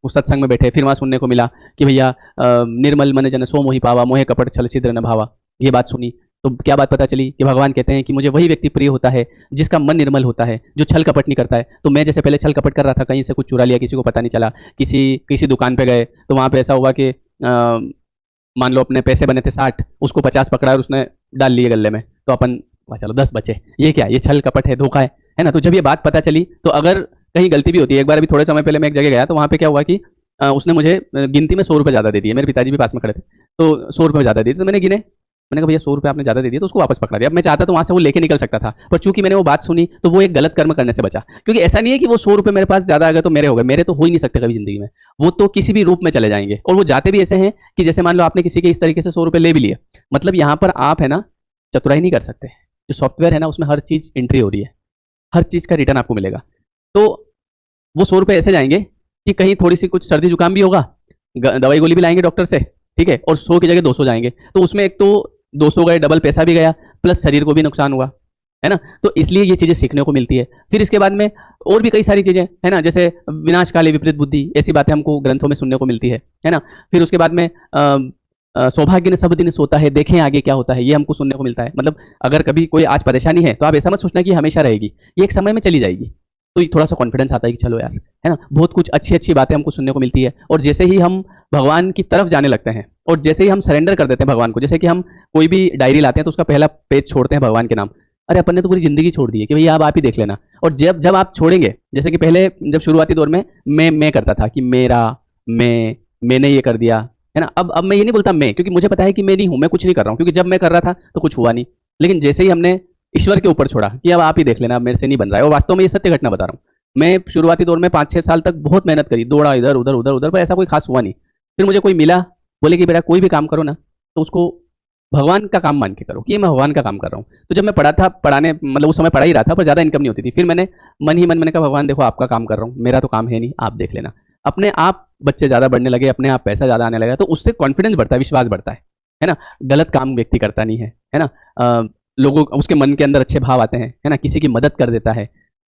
उस सत्संग में बैठे, फिर वहाँ सुनने को मिला कि भैया निर्मल मन जन सो मोहि पावा, मोहे कपट छल छिद्र न भावा। ये बात सुनी तो क्या बात पता चली कि भगवान कहते हैं कि मुझे वही व्यक्ति प्रिय होता है जिसका मन निर्मल होता है, जो छल कपट नहीं करता है। तो मैं जैसे पहले छल कपट कर रहा था, कहीं से कुछ चुरा लिया, किसी को पता नहीं चला, किसी किसी दुकान पे गए तो वहाँ पे ऐसा हुआ कि मान लो अपने पैसे बने थे 60, उसको 50 पकड़ा और उसने डाल लिए गले में, तो अपन चलो 10 बचे। ये क्या, ये छल कपट है, धोखा है ना। तो जब ये बात पता चली तो अगर कहीं गलती भी होती है, एक बार अभी थोड़े समय पहले मैं एक जगह गया तो वहाँ पे क्या हुआ कि उसने मुझे गिनती में 100 रुपये ज़्यादा दे दिए, मेरे पिताजी भी पास में खड़े थे, तो 100 रुपये ज़्यादा दे दिए, तो मैंने गिने, मैंने कहा भैया 100 रुपये आपने ज़्यादा दे दिया, तो उसको वापस पकड़ा दिया। अब मैं चाहता तो वहाँ से वो लेके निकल सकता था, पर चूंकि मैंने वो बात सुनी तो वो एक गलत कर्म करने से बचा। क्योंकि ऐसा नहीं है कि वो 100 रुपये मेरे पास ज़्यादा आ गए तो मेरे हो गए, मेरे तो हो ही नहीं सकते कभी ज़िंदगी में, वो तो किसी भी रूप में चले जाएंगे। और वो जाते भी ऐसे हैं कि जैसे मान लो आपने किसी के इस तरीके से 100 रुपये ले भी लिए, मतलब यहाँ पर आप है ना चतुराई नहीं कर सकते, जो सॉफ्टवेयर है ना उसमें हर चीज़ एंट्री हो रही है, हर चीज़ का रिटर्न आपको मिलेगा। तो वो 100 रुपये ऐसे जाएंगे कि कहीं थोड़ी सी कुछ सर्दी जुकाम भी होगा, दवाई गोली भी लाएंगे डॉक्टर से, ठीक है, और 100 की जगह 200 जाएंगे, तो उसमें एक तो 200 गए, डबल पैसा भी गया, प्लस शरीर को भी नुकसान हुआ, है ना। तो इसलिए ये चीज़ें सीखने को मिलती है। फिर इसके बाद में और भी कई सारी चीज़ें है ना, जैसे विनाश काले विपरीत बुद्धि, ऐसी बातें हमको ग्रंथों में सुनने को मिलती है ना। फिर उसके बाद में सौभाग्य ने सब दिन सोता है, देखें आगे क्या होता है, ये हमको सुनने को मिलता है। मतलब अगर कभी कोई आज परेशानी है तो आप ऐसा मत सोचना कि हमेशा रहेगी, ये एक समय में चली जाएगी। तो थोड़ा सा कॉन्फिडेंस आता है कि चलो यार, है ना, बहुत कुछ अच्छी अच्छी बातें हमको सुनने को मिलती है। और जैसे ही हम भगवान की तरफ जाने लगते हैं और जैसे ही हम सरेंडर कर देते हैं भगवान को, जैसे कि हम कोई भी डायरी लाते हैं तो उसका पहला पेज छोड़ते हैं भगवान के नाम, अरे अपन ने तो पूरी जिंदगी छोड़ दी है कि भैया आप ही देख लेना। और जब जब आप छोड़ेंगे, जैसे कि पहले जब शुरुआती दौर में मैं करता था कि मेरा, मैंने ये कर दिया, है ना। अब मैं ये नहीं बोलता मैं, क्योंकि मुझे पता है कि मैं नहीं हूँ, मैं कुछ नहीं कर रहा हूँ, क्योंकि जब मैं कर रहा था तो कुछ हुआ नहीं। लेकिन जैसे ही हमने ईश्वर के ऊपर छोड़ा कि अब आप ही देख लेना, अब मेरे से नहीं बन रहा है, और वास्तव में ये सत्य घटना बता रहा हूँ, मैं शुरुआती दौर में 5-6 साल तक बहुत मेहनत करी, दौड़ा इधर उधर उधर उधर, पर ऐसा कोई खास हुआ नहीं। फिर मुझे कोई मिला, बोले कि बेटा कोई भी काम करो ना तो उसको भगवान का काम मान के करो, कि मैं भगवान का काम कर रहा हूँ। तो जब मैं पढ़ा था, पढ़ाने मतलब उस समय पढ़ा ही रहा था, पर ज़्यादा इनकम नहीं होती थी। फिर मैंने मन ही मन मैंने कहा भगवान देखो आपका काम कर रहा हूँ, मेरा तो काम है नहीं, आप देख लेना। अपने आप बच्चे ज़्यादा बढ़ने लगे, अपने आप पैसा ज़्यादा आने लगा, तो उससे कॉन्फिडेंस बढ़ता है, विश्वास बढ़ता है ना। गलत काम व्यक्ति करता नहीं है ना। लोगों उसके मन के अंदर अच्छे भाव आते हैं, है ना, किसी की मदद कर देता है।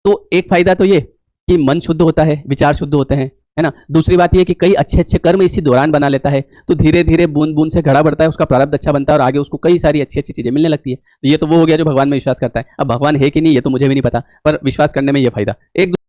तो एक फायदा तो ये कि मन शुद्ध होता है, विचार शुद्ध होते हैं, है ना। दूसरी बात ये कि कई अच्छे अच्छे कर्म इसी दौरान बना लेता है, तो धीरे धीरे बूंद बूंद से घड़ा बढ़ता है, उसका प्रारब्ध अच्छा बनता है और आगे उसको कई सारी अच्छी अच्छी चीजें मिलने लगती है। तो ये तो वो हो गया जो भगवान में विश्वास करता है। अब भगवान है कि नहीं ये तो मुझे भी नहीं पता, पर विश्वास करने में ये फायदा। एक